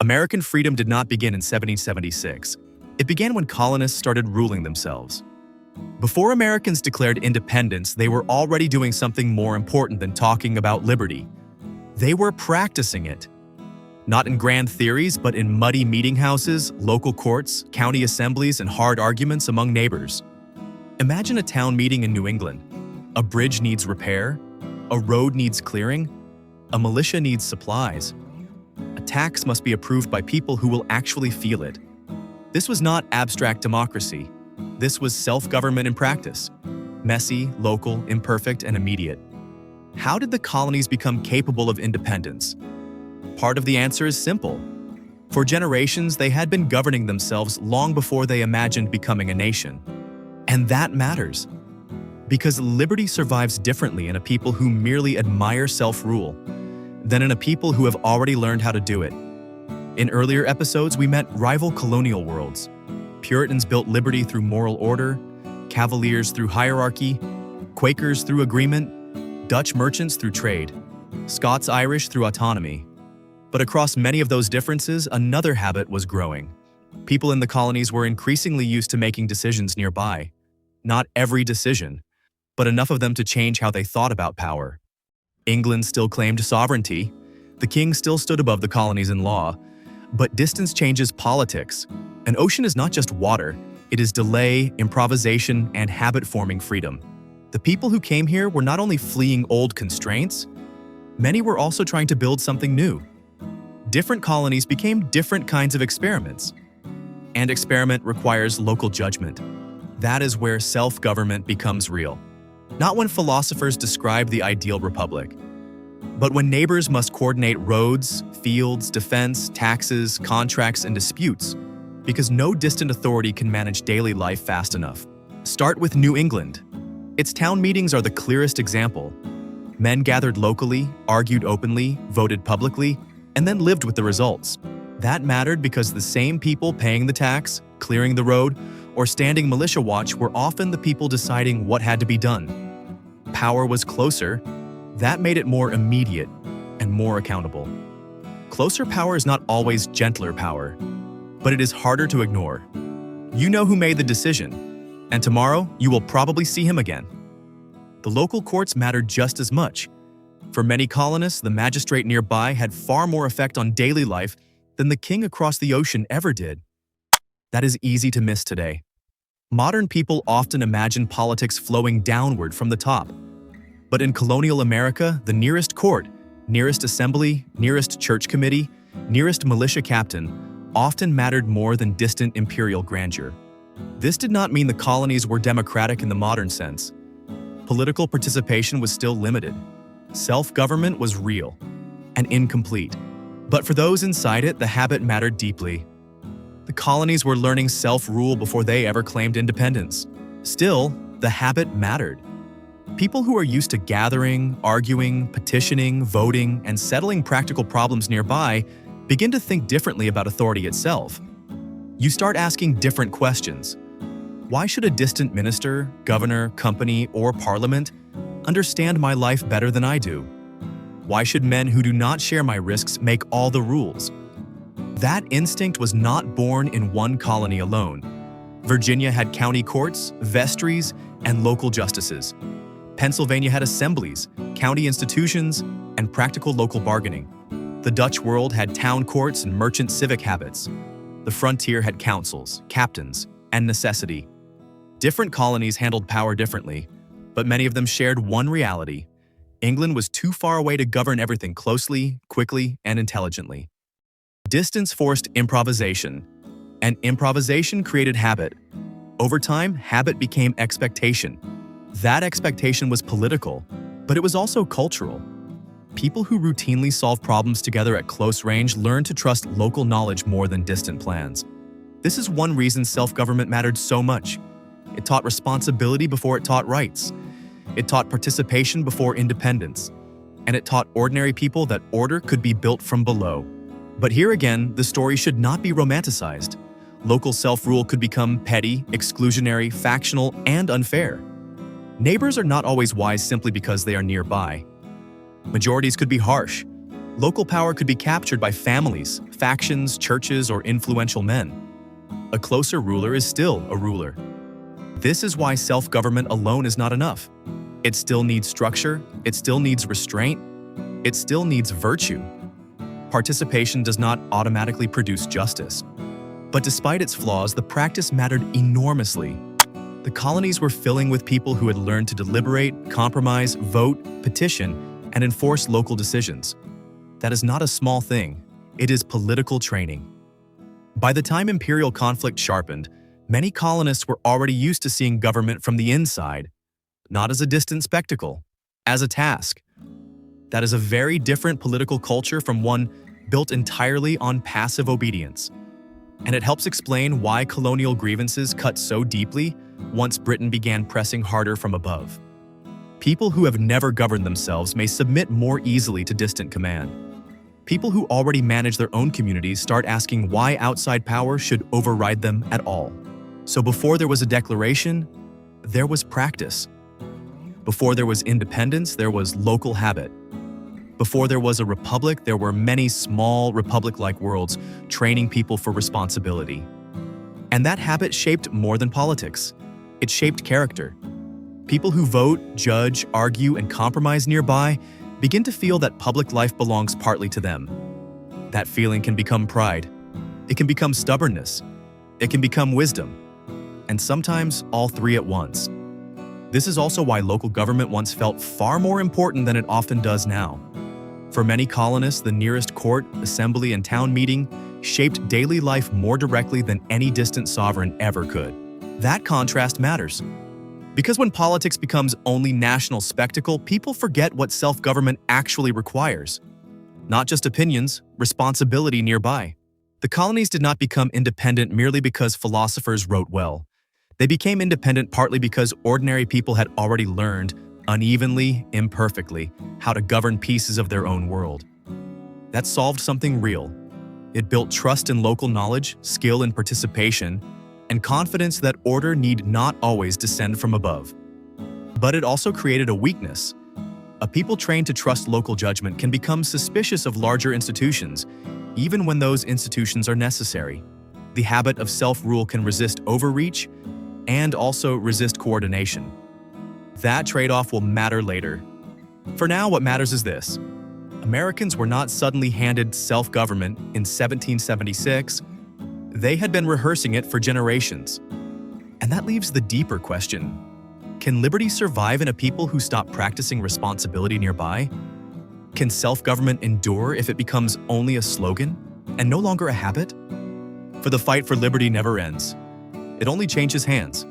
American freedom did not begin in 1776. It began when colonists started ruling themselves. Before Americans declared independence, they were already doing something more important than talking about liberty. They were practicing it. Not in grand theories, but in muddy meeting houses, local courts, county assemblies, and hard arguments among neighbors. Imagine a town meeting in New England. A bridge needs repair, a road needs clearing, a militia needs supplies. A tax must be approved by people who will actually feel it. This was not abstract democracy. This was self-government in practice. Messy, local, imperfect, and immediate. How did the colonies become capable of independence? Part of the answer is simple. For generations, they had been governing themselves long before they imagined becoming a nation. And that matters. Because liberty survives differently in a people who merely admire self-rule than in a people who have already learned how to do it. In earlier episodes, we met rival colonial worlds. Puritans built liberty through moral order, Cavaliers through hierarchy, Quakers through agreement, Dutch merchants through trade, Scots-Irish through autonomy. But across many of those differences, another habit was growing. People in the colonies were increasingly used to making decisions nearby. Not every decision, but enough of them to change how they thought about power. England still claimed sovereignty. The king still stood above the colonies in law. But distance changes politics. An ocean is not just water. It is delay, improvisation, and habit-forming freedom. The people who came here were not only fleeing old constraints, many were also trying to build something new. Different colonies became different kinds of experiments. And experiment requires local judgment. That is where self-government becomes real. Not when philosophers describe the ideal republic, but when neighbors must coordinate roads, fields, defense, taxes, contracts, and disputes, because no distant authority can manage daily life fast enough. Start with New England. Its town meetings are the clearest example. Men gathered locally, argued openly, voted publicly, and then lived with the results. That mattered because the same people paying the tax, clearing the road, or standing militia watch were often the people deciding what had to be done. Power was closer. That made it more immediate and more accountable. Closer power is not always gentler power, but it is harder to ignore. You know who made the decision, and tomorrow you will probably see him again. The local courts mattered just as much. For many colonists, the magistrate nearby had far more effect on daily life than the king across the ocean ever did. That is easy to miss today. Modern people often imagine politics flowing downward from the top. But in colonial America, the nearest court, nearest assembly, nearest church committee, nearest militia captain often mattered more than distant imperial grandeur. This did not mean the colonies were democratic in the modern sense. Political participation was still limited. Self-government was real and incomplete. But for those inside it, the habit mattered deeply. The colonies were learning self-rule before they ever claimed independence. Still, the habit mattered. People who are used to gathering, arguing, petitioning, voting, and settling practical problems nearby begin to think differently about authority itself. You start asking different questions. Why should a distant minister, governor, company, or parliament understand my life better than I do? Why should men who do not share my risks make all the rules? That instinct was not born in one colony alone. Virginia had county courts, vestries, and local justices. Pennsylvania had assemblies, county institutions, and practical local bargaining. The Dutch world had town courts and merchant civic habits. The frontier had councils, captains, and necessity. Different colonies handled power differently, but many of them shared one reality. England was too far away to govern everything closely, quickly, and intelligently. Distance forced improvisation, and improvisation created habit. Over time, habit became expectation. That expectation was political, but it was also cultural. People who routinely solve problems together at close range learned to trust local knowledge more than distant plans. This is one reason self-government mattered so much. It taught responsibility before it taught rights. It taught participation before independence. And it taught ordinary people that order could be built from below. But here again, the story should not be romanticized. Local self-rule could become petty, exclusionary, factional, and unfair. Neighbors are not always wise simply because they are nearby. Majorities could be harsh. Local power could be captured by families, factions, churches, or influential men. A closer ruler is still a ruler. This is why self-government alone is not enough. It still needs structure, it still needs restraint, it still needs virtue. Participation does not automatically produce justice. But despite its flaws, the practice mattered enormously. The colonies were filling with people who had learned to deliberate, compromise, vote, petition, and enforce local decisions. That is not a small thing. It is political training. By the time imperial conflict sharpened, many colonists were already used to seeing government from the inside, not as a distant spectacle, as a task. That is a very different political culture from one built entirely on passive obedience. And it helps explain why colonial grievances cut so deeply once Britain began pressing harder from above. People who have never governed themselves may submit more easily to distant command. People who already manage their own communities start asking why outside power should override them at all. So before there was a declaration, there was practice. Before there was independence, there was local habit. Before there was a republic, there were many small republic-like worlds training people for responsibility. And that habit shaped more than politics. It shaped character. People who vote, judge, argue, and compromise nearby begin to feel that public life belongs partly to them. That feeling can become pride. It can become stubbornness. It can become wisdom. And sometimes all three at once. This is also why local government once felt far more important than it often does now. For many colonists, the nearest court, assembly, and town meeting shaped daily life more directly than any distant sovereign ever could. That contrast matters. Because when politics becomes only national spectacle, people forget what self-government actually requires. Not just opinions, responsibility nearby. The colonies did not become independent merely because philosophers wrote well. They became independent partly because ordinary people had already learned, unevenly, imperfectly, how to govern pieces of their own world. That solved something real. It built trust in local knowledge, skill in participation, and confidence that order need not always descend from above. But it also created a weakness. A people trained to trust local judgment can become suspicious of larger institutions, even when those institutions are necessary. The habit of self-rule can resist overreach and also resist coordination. That trade-off will matter later. For now, what matters is this. Americans were not suddenly handed self-government in 1776. They had been rehearsing it for generations. And that leaves the deeper question. Can liberty survive in a people who stop practicing responsibility nearby? Can self-government endure if it becomes only a slogan and no longer a habit? For the fight for liberty never ends. It only changes hands.